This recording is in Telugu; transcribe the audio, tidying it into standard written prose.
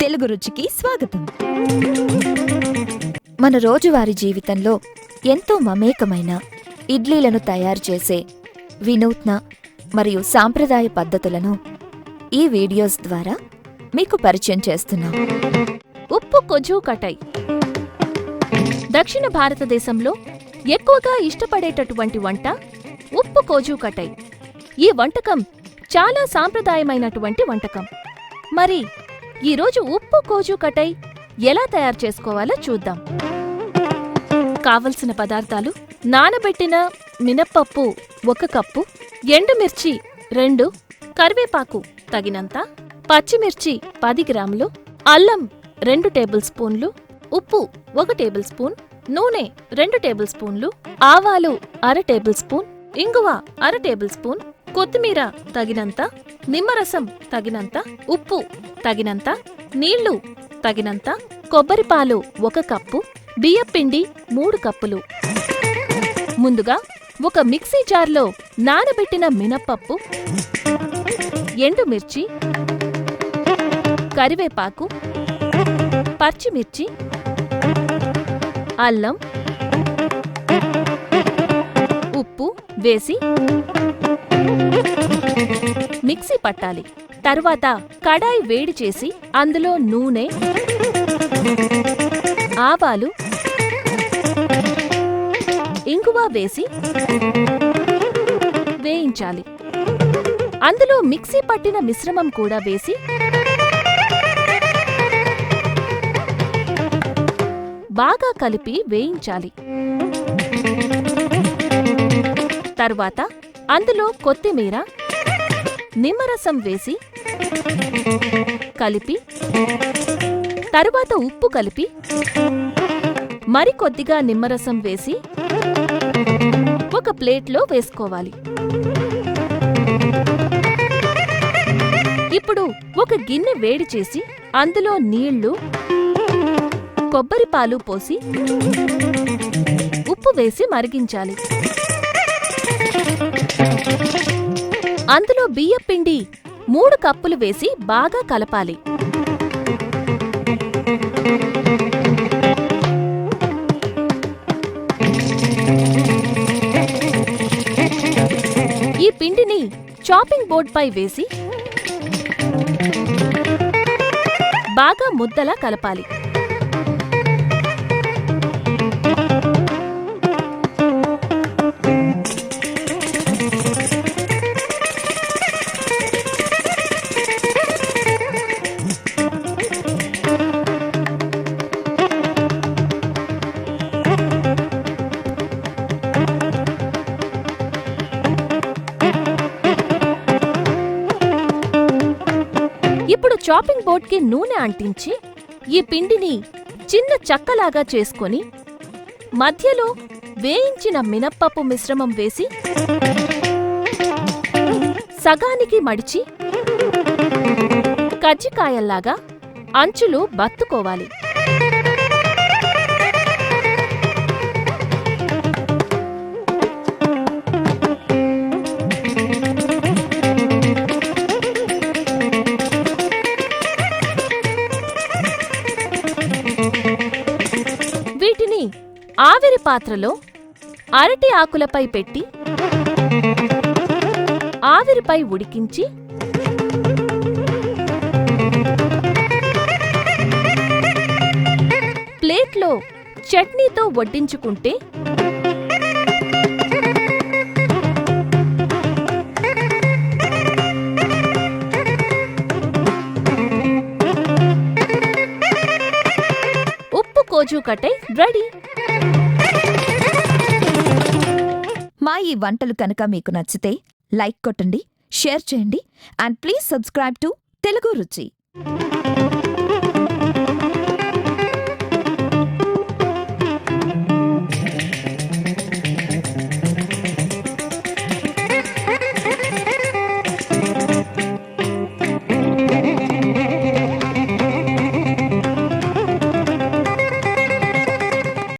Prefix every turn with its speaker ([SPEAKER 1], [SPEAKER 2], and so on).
[SPEAKER 1] తెలుగు రుచికి స్వాగతం. మన రోజువారీ జీవితంలో ఎంతో మమేకమైన ఇడ్లీలను తయారు చేసే వినూత్న మరియు సాంప్రదాయ పద్ధతులను ఈ వీడియోస్ ద్వారా మీకు పరిచయం చేస్తున్నాం.
[SPEAKER 2] ఉప్పు కొజుకట్టై దక్షిణ భారతదేశంలో ఎక్కువగా ఇష్టపడేటటువంటి వంట ఉప్పు కొజుకట్టై. ఈ వంటకం చాలా సాంప్రదాయమైనటువంటి వంటకం. మరి ఈరోజు ఉప్పు కొజుకట్టై ఎలా తయారు చేసుకోవాలో చూద్దాం. కావలసిన పదార్థాలు: నానబెట్టిన మినప్పప్పు 1 కప్పు, ఎండుమిర్చి 2, కరివేపాకు తగినంత, పచ్చిమిర్చి 10 గ్రాములు, అల్లం 2 టేబుల్ స్పూన్లు, ఉప్పు 1 టేబుల్ స్పూన్, నూనె 2 టేబుల్ స్పూన్లు, ఆవాలు 1/2 టేబుల్ స్పూన్, ఇంగువ 1/2 టేబుల్ స్పూన్, కొత్తిమీర తగినంత, నిమ్మరసం తగినంత, ఉప్పు తగినంత, నీళ్లు తగినంత, కొబ్బరిపాలు 1 కప్పు, బియ్యపిండి 3 కప్పులు. ముందుగా ఒక మిక్సీ జార్లో నానబెట్టిన మినప్పప్పు, ఎండుమిర్చి, కరివేపాకు, పచ్చిమిర్చి, అల్లం, ఉప్పు వేసి మిక్సీ పట్టాలి. తర్వాత కడాయి వేడి చేసి అందులో నూనె, ఆవాలు, ఇంగువ వేసి వేయించాలి. అందులో మిక్సీ పట్టిన మిశ్రమం కూడా వేసి బాగా కలిపి వేయించాలి. తరువాత అందులో కొత్తిమీర, నిమ్మరసం వేసి కలిపి, తరువాత ఉప్పు కలిపి, మరికొద్దిగా నిమ్మరసం వేసి ఒక ప్లేట్లో వేసుకోవాలి. ఇప్పుడు ఒక గిన్నె వేడి చేసి అందులో నీళ్లు, కొబ్బరిపాలు పోసి ఉప్పు వేసి మరిగించాలి. అందులో బియ్యపిండి 3 కప్పులు వేసి బాగా కలపాలి. ఈ పిండిని చాపింగ్ బోర్డ్పై వేసి బాగా ముద్దలా కలపాలి. ఇప్పుడు చాపింగ్ బోర్డ్కి నూనె అంటించి ఈ పిండిని చిన్న చక్కలాగా చేసుకొని మధ్యలో వేయించిన మినప్పప్పు మిశ్రమం వేసి సగానికి మడిచి కజ్జికాయల్లాగా అంచులు బత్తుకోవాలి. వీటిని ఆవిరి పాత్రలో అరటి ఆకులపై పెట్టి ఆవిరిపై ఉడికించి ప్లేట్లో చట్నీతో వడ్డించుకుంటే ఉప్పు కొజుకట్టై రెడీ.
[SPEAKER 1] మా ఈ వంటలు కనుక మీకు నచ్చితే లైక్ కొట్టండి, షేర్ చేయండి, and please subscribe to Telugu రుచి.